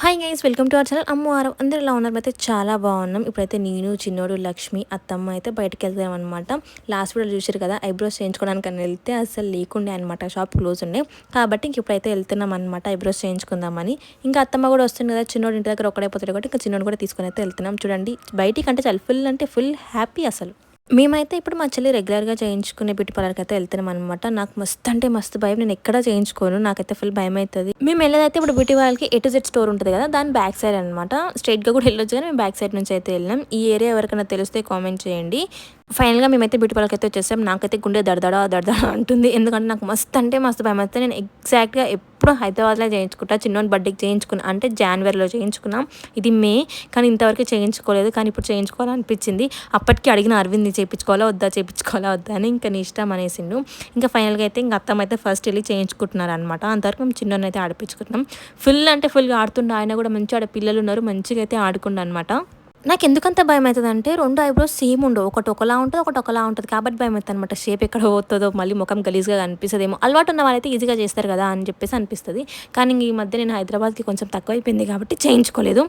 Hi guys, welcome to our channel Ammavaram. అందరూ ఎలా ఉన్నారు? అయితే చాలా బాగున్నాం. ఇప్పుడైతే నేను, చిన్నోడు, లక్ష్మి, అత్తమ్మ అయితే బయటకు వెళ్తాం అనమాట. లాస్ట్ వీడియో చూసారు కదా, ఐబ్రోస్ చేయించుకోవడానికి అని వెళ్తే అసలు లేకుండే అనమాట, షాప్ క్లోజ్ ఉండే. కాబట్టి ఇంక ఇప్పుడైతే వెళ్తున్నాం అనమాట ఐబ్రోస్ చేయించుకుందామని. ఇంకా అత్తమ్మ కూడా వస్తుంది కదా, చిన్నోడు ఇంటి దగ్గర ఒక్కడైపోతాడు కాబట్టి ఇంకా చిన్నోడు కూడా తీసుకొని అయితే వెళ్తున్నాం. చూడండి బయటికి అంటే చాలా ఫుల్ హ్యాపీ అసలు. మేమైతే ఇప్పుడు మా చెల్లి రెగ్యులర్గా చేయించుకునే బ్యూటీ పార్లర్కి అయితే వెళ్తున్నాం అనమాట. నాకు మస్తు అంటే మస్తు భయం, నేను ఎక్కడ చేయించుకోను, నాకైతే ఫుల్ భయం అవుతుంది. మేము వెళ్ళేదైతే ఇప్పుడు బ్యూటీ పార్లర్కి A to Z స్టోర్ ఉంటుంది కదా, దాని బ్యాక్ సైడ్ అనమాట. స్ట్రైట్గా కూడా వెళ్ళొచ్చు కానీ మేము బ్యాక్ సైడ్ నుంచి అయితే వెళ్ళాం. ఈ ఏరియా ఎవరికైనా తెలిస్తే కామెంట్ చేయండి. ఫైనల్గా మేమైతే బ్యూటీ పార్లర్కి అయితే వచ్చేసాం. నాకైతే గుండె దడదడ అంటుంది, ఎందుకంటే నాకు మస్తు అంటే మస్తు భయం అవుతుంది. నేను ఎగ్జాక్ట్గా ఎప్పుడు హైదరాబాద్లో చేయించుకుంటా, చిన్నోని బర్త్డేకి చేయించుకున్నా, అంటే జనవరిలో చేయించుకున్నాం. ఇది మే, కానీ ఇంతవరకు చేయించుకోలేదు. కానీ ఇప్పుడు చేయించుకోవాలనిపించింది. అప్పటికి అడిగిన అరవింద్ చేయించుకోవాలా వద్దా అని, ఇంకా నీ ఇష్టం అనేసిండు. ఇంకా ఫైనల్గా అయితే ఇంకా అత్తమ్మ అయితే ఫస్ట్ వెళ్ళి చేయించుకుంటున్నారు అనమాట. అంతవరకు మేము చిన్నోని అయితే ఆడిపించుకుంటున్నాం. ఫుల్ అంటే ఫుల్గా ఆడుతుండే, ఆయన కూడా మంచిగా ఆడ పిల్లలు ఉన్నారు, మంచిగా అయితే ఆడుకుండా అనమాట. నాకు ఎందుకంత భయం అవుతుంది అంటే, రెండు ఐబ్రోస్ సేమ్ ఉండవు, ఒకటి ఒకలా ఉంటుంది ఒకటి ఒకలా ఉంటుంది, కాబట్టి భయం అవుతుంది అనమాట. షేప్ ఎక్కడ పోతుందో, మళ్ళీ ముఖం గలీజ్గా అనిపిస్తుందేమో. అలవాటు ఉన్న వాళ్ళైతే ఈజీగా చేస్తారు కదా అని చెప్పేసి అనిపిస్తుంది. కానీ ఈ మధ్య నేను హైదరాబాద్కి కొంచెం తక్కువ అయిపోయింది కాబట్టి చేయించుకోలేదు.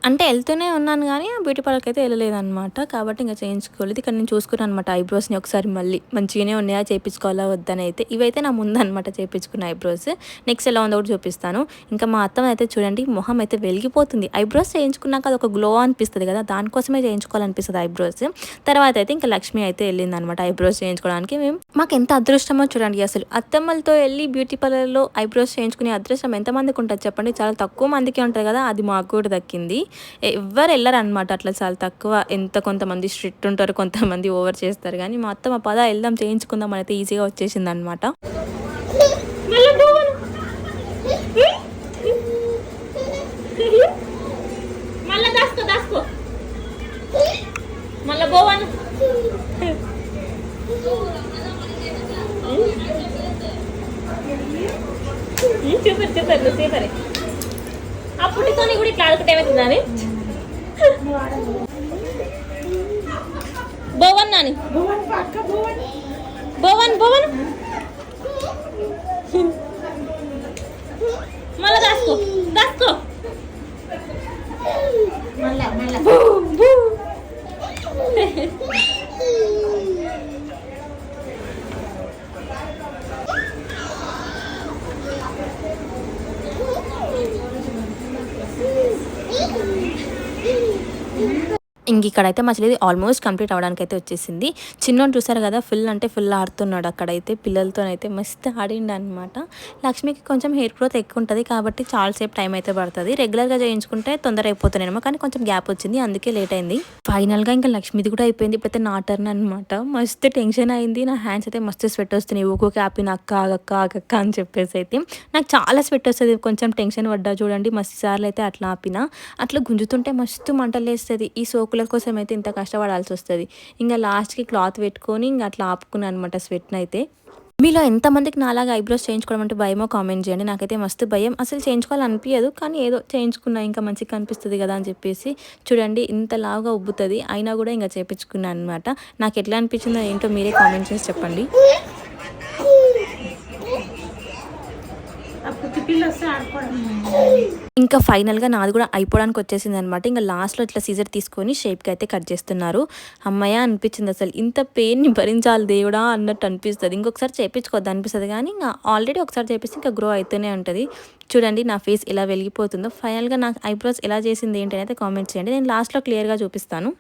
అంటే వెళ్తూనే ఉన్నాను కానీ ఆ బ్యూటీ పార్లర్కి అయితే వెళ్ళలేదు అనమాట, కాబట్టి ఇంకా చేయించుకోలేదు. ఇక్కడ నేను చూసుకున్నాను అనమాట ఐబ్రోస్ని ఒకసారి, మళ్ళీ మంచిగానే ఉన్నాయా, చేయించుకోవాలా వద్దని అయితే. ఇవైతే నా ముందు అనమాట చేయించుకున్న ఐబ్రోస్. నెక్స్ట్ ఎలా ఉందో కూడా చూపిస్తాను. ఇంకా మా అత్తమ్మ అయితే చూడండి, మొహం అయితే వెలిగిపోతుంది. ఐబ్రోస్ చేయించుకున్నాక అది ఒక గ్లో అనిపిస్తుంది కదా, దానికోసమే చేయించుకోవాలనిపిస్తుంది ఐబ్రోస్. తర్వాత అయితే ఇంకా లక్ష్మి అయితే వెళ్ళింది అనమాట ఐబ్రోస్ చేయించుకోవడానికి. మాకు ఎంత అదృష్టమో చూడండి అసలు, అత్తమ్మలతో వెళ్ళి బ్యూటీ పార్లర్లో ఐబ్రోస్ చేయించుకునే అదృష్టం ఎంతమందికి ఉంటుంది చెప్పండి? చాలా తక్కువ మందికి ఉంటుంది కదా, అది మాకు కూడా దక్కింది. ఎవ్వరు వెళ్ళరు అనమాట అట్లా, చాలా తక్కువ. కొంతమంది స్ట్రిక్ట్ ఉంటారు, కొంతమంది ఓవర్ చేస్తారు. కానీ మా అత్తమ్మ పద వెళ్దాం చేయించుకుందాం అయితే ఈజీగా వచ్చేసింది అనమాట. చూపరు అప్పుడుతో కూడా ఇట్లా ఆడుకుంటే ఏమవుతుందని భువన్ నాని భువన్ మళ్ళా దాసుకో ఇంక ఇక్కడైతే మా చెల్లి ఆల్మోస్ట్ కంప్లీట్ అవ్వడానికి అయితే వచ్చేసింది. చిన్నోడు చూసారు కదా, ఫుల్ అంటే ఫుల్ ఆడుతున్నాడు అక్కడైతే, పిల్లలతోనైతే మస్తు ఆడిండు అనమాట. లక్ష్మికి కొంచెం హెయిర్ గ్రోత్ ఎక్కువ ఉంటుంది కాబట్టి చాలాసేపు టైం అయితే పడుతుంది. రెగ్యులర్గా చేయించుకుంటే తొందర అయిపోతున్నాయేమో, కానీ కొంచెం గ్యాప్ వచ్చింది, అందుకే లేట్ అయింది. ఫైనల్గా ఇంకా లక్ష్మిది కూడా అయిపోయింది. ఇప్పుడైతే నా టర్న్ అనమాట. మస్తు టెన్షన్ అయింది, నా హ్యాండ్స్ అయితే మస్తు స్వెట్ వస్తున్నాయి. ఊకోకి ఆపిన అక్క అని చెప్పేసి అయితే నాకు చాలా స్వెట్ వస్తుంది. కొంచెం టెన్షన్ పడ్డా చూడండి, మస్తు సార్లు అయితే అట్లా ఆపిన. అట్లా గుంజుతుంటే మస్తు మంటలు వేస్తుంది. ఈ సోకుల కోసం అయితే ఇంత కష్టపడాల్సి వస్తుంది. ఇంకా లాస్ట్కి క్లాత్ పెట్టుకొని ఇంకా అట్లా ఆపుకున్నాను అనమాట స్వెట్ని అయితే. మీలో ఎంతమందికి నాలాగా ఐబ్రోస్ చేయించుకోవడం అంటే భయమో కామెంట్ చేయండి. నాకైతే మస్తు భయం, అసలు చేయించుకోవాలనిపించదు, కానీ ఏదో చేయించుకున్నా ఇంకా మంచిగా కనిపిస్తుంది కదా అని చెప్పేసి. చూడండి ఇంతలాగా ఉబ్బుతుంది, అయినా కూడా ఇంకా చేయించుకున్నాను అనమాట. నాకు ఎట్లా అనిపించిందో ఏంటో మీరే కామెంట్ చేసి చెప్పండి. ఇంకా ఫైనల్గా నాది కూడా అయిపోవడానికి వచ్చేసింది అనమాట. ఇంకా లాస్ట్లో ఇట్లా సీజర్ తీసుకొని షేప్కి అయితే కట్ చేస్తున్నారు. అమ్మాయ అనిపించింది, అసలు ఇంత పెయిన్ని భరించాలి దేవుడా అన్నట్టు అనిపిస్తుంది. ఇంకొకసారి చేయించుకోవద్దు అనిపిస్తుంది, కానీ ఇంకా ఆల్రెడీ ఒకసారి చేపిస్తే ఇంకా గ్రో అవుతూనే ఉంటుంది. చూడండి నా ఫేస్ ఎలా వెలిగిపోతుందో. ఫైనల్గా నాకు ఐబ్రోస్ ఎలా చేసింది ఏంటి అయితే కామెంట్ చేయండి, నేను లాస్ట్లో క్లియర్గా చూపిస్తాను.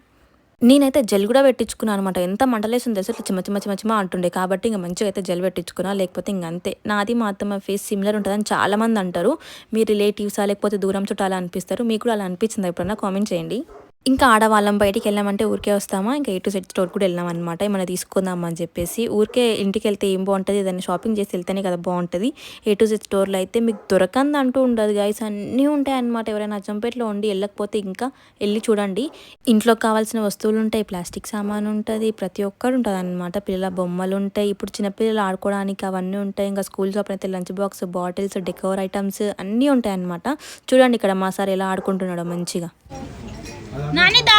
నేనైతే జెల్ కూడా పెట్టించుకున్నాను అనమాట. ఎంత మంటలేసింది తెలుసు, ఇట్లా చిమ్మ అంటుండే, కాబట్టి ఇంకా మంచిగా అయితే జెల్ పెట్టించుకున్నా. లేకపోతే ఇంక అంతే. నాది మా అత్తమ్మ ఫేస్ సిమిలర్ ఉంటుందని చాలామంది అంటారు. మీ రిలేటివ్సా లేకపోతే దూరం చుట్టాలా అనిపిస్తారు. మీకు కూడా అలా అనిపించింది ఎప్పుడన్నా కామెంట్ చేయండి. ఇంకా ఆడవాళ్ళం బయటికి వెళ్ళామంటే ఊరికే వస్తామా, ఇంకా A to Z స్టోర్ కూడా వెళ్ళాం అనమాట, ఏమైనా తీసుకుందామని చెప్పేసి. ఊరికే ఇంటికి వెళ్తే ఏం బాగుంటుంది, ఏదైనా షాపింగ్ చేసి వెళ్తేనే కదా బాగుంటుంది. A to Z స్టోర్లో అయితే మీకు దొరకంది అంటూ ఉండదు గైస్, అన్నీ ఉంటాయి అనమాట. ఎవరైనా అచ్చంపేటలో ఉండి వెళ్ళకపోతే ఇంకా వెళ్ళి చూడండి. ఇంట్లో కావాల్సిన వస్తువులు ఉంటాయి, ప్లాస్టిక్ సామాన్ ఉంటుంది, ప్రతి ఒక్కరు ఉంటుంది అనమాట. పిల్లల బొమ్మలు ఉంటాయి, ఇప్పుడు చిన్నపిల్లలు ఆడుకోవడానికి అవన్నీ ఉంటాయి. ఇంకా స్కూల్ షాప్ అయితే lunch box, bottles, decor items అన్నీ ఉంటాయి అనమాట. చూడండి ఇక్కడ మా సార్ ఎలా ఆడుకుంటున్నాడో మంచిగా. నానిదా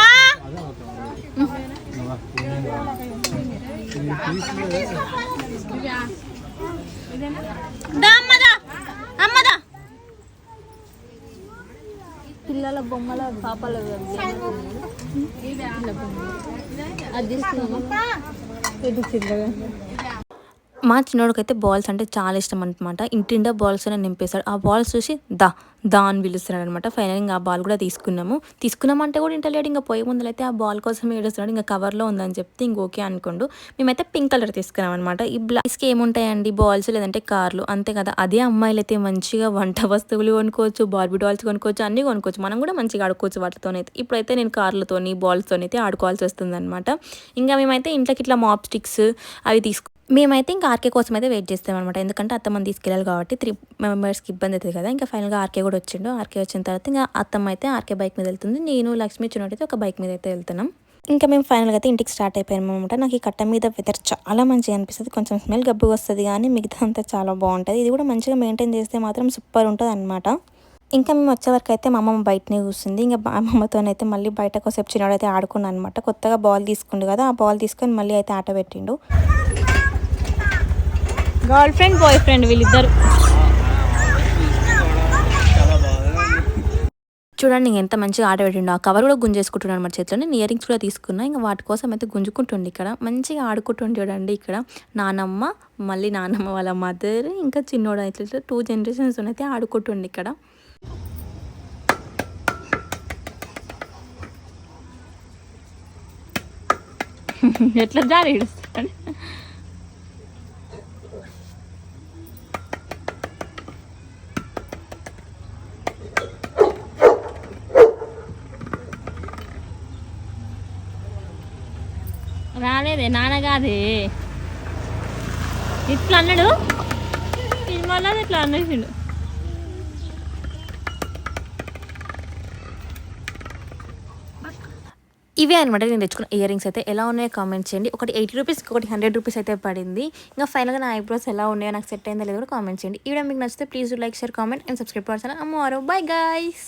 అమ్మదా పిల్లల బొమ్మల పాపల అది తీసుకున్నామా ఇది చిన్నగా. మా చిన్నోడికైతే బాల్స్ అంటే చాలా ఇష్టం అనమాట. ఇంటిండా బాల్స్ అని నింపేశాడు. ఆ బాల్స్ చూసి దా దా అని పిలుస్తున్నాడు అనమాట. ఫైనల్ ఇంకా ఆ బాల్ కూడా తీసుకున్నామంటే కూడా ఇంట లేడు. ఇంకా పోయే ముందరైతే ఆ బాల్ కోసం ఏడుస్తున్నాడు. ఇంకా కవర్లో ఉందని చెప్తే ఇంక ఓకే అనుకోండు. మేమైతే పింక్ కలర్ తీసుకున్నాం అనమాట. ఈ బ్లాక్స్కి ఏముంటాయండి బాల్స్ లేదంటే కార్లు అంతే కదా. అదే అమ్మాయిలు అయితే మంచిగా వంట వస్తువులు కొనుక్కోవచ్చు, బార్బీ డాల్స్ కొనుక్కోవచ్చు, అన్నీ కొనుక్కోవచ్చు. మనం కూడా మంచిగా ఆడుకోవచ్చు వాటితోనైతే. ఇప్పుడైతే నేను కార్లతోని బాల్స్తోని అయితే ఆడుకోవాల్సి వస్తుంది అనమాట. ఇంకా మేమైతే ఇంట్లోకి ఇట్లా మాప్ స్టిక్స్ అవి మేమైతే ఇంకా ఆర్కే కోసం అయితే వెయిట్ చేస్తాం అనమాట. ఎందుకంటే అత్తమ్మ తీసుకెళ్ళాలి కాబట్టి 3 మెంబర్స్కి ఇబ్బంది అవుతుంది కదా. ఇంకా ఫైనల్గా ఆర్కే కూడా వచ్చిండు. ఆర్కే వచ్చిన తర్వాత ఇంకా అత్తమ్మ అయితే ఆర్కే బైక్ మీద వెళ్తుంది. నేను లక్ష్మి చిన్నోడైతే ఒక బైక్ మీద అయితే వెళ్తున్నాం. ఇంకా మేము ఫైనల్గా అయితే ఇంటికి స్టార్ట్ అయిపోయాము అనమాట. నాకు ఈ కట్ట మీద వెదర్ చాలా మంచిగా అనిపిస్తుంది. కొంచెం స్మెల్ గబ్బుగా వస్తుంది కానీ మిగతా అంతా చాలా బాగుంటుంది. ఇది కూడా మంచిగా మెయింటైన్ చేస్తే మాత్రం సూపర్ ఉంటుంది అనమాట. ఇంకా మేము వచ్చే వరకు అయితే మా అమ్మమ్మ బయటనే కూర్చుంది. ఇంకా అమ్మమ్మతోనైతే మళ్ళీ బయట కొసేపు చిన్నోడైతే ఆడుకున్నాను అనమాట. కొత్తగా బాల్ తీసుకుండు కదా, ఆ బాల్ తీసుకొని మళ్ళీ అయితే ఆట పెట్టిండు. గర్ల్ ఫ్రెండ్ బాయ్ ఫ్రెండ్ వీళ్ళిద్దరు. చూడండి ఎంత మంచిగా ఆట పెట్టిండు. ఆ కవర్ కూడా గుంజేసుకుంటున్నాడు అనమాట చేతిలో. నేను ఇయర్ రింగ్స్ కూడా తీసుకున్నా. ఇంకా వాటి కోసం అయితే గుంజుకుంటుండే. ఇక్కడ మంచిగా ఆడుకుంటుండే చూడండి. ఇక్కడ నానమ్మ మళ్ళీ నానమ్మ వాళ్ళ మదర్ ఇంకా చిన్నోడు అయితే 2 జనరేషన్స్ అయితే ఆడుకుంటుండే ఇక్కడ. ఎట్లా జారి ఇడుస్తాడు. రాలేదే నాన్నగాదే ఇట్లా అన్నాడు. మళ్ళీ ఇట్లా అనేసిండు. ఇవే అనమాట నేను తెచ్చుకున్న ఇయర్ రింగ్స్ అయితే. ఎలా ఉన్నాయో కామెంట్ చేయండి. ఒకటి 80 రూపీస్, ఒకటి 100 రూపీస్ అయితే పడింది. ఇంకా ఫైనల్గా నా ఐబ్రోస్ ఎలా ఉన్నాయో నాకు సెట్ అయిందో లేదో కూడా కామెంట్ చేయండి. ఈ వీడియో మీకు నచ్చితే please like, share, comment and subscribe to our channel Ammavaru. Bye guys.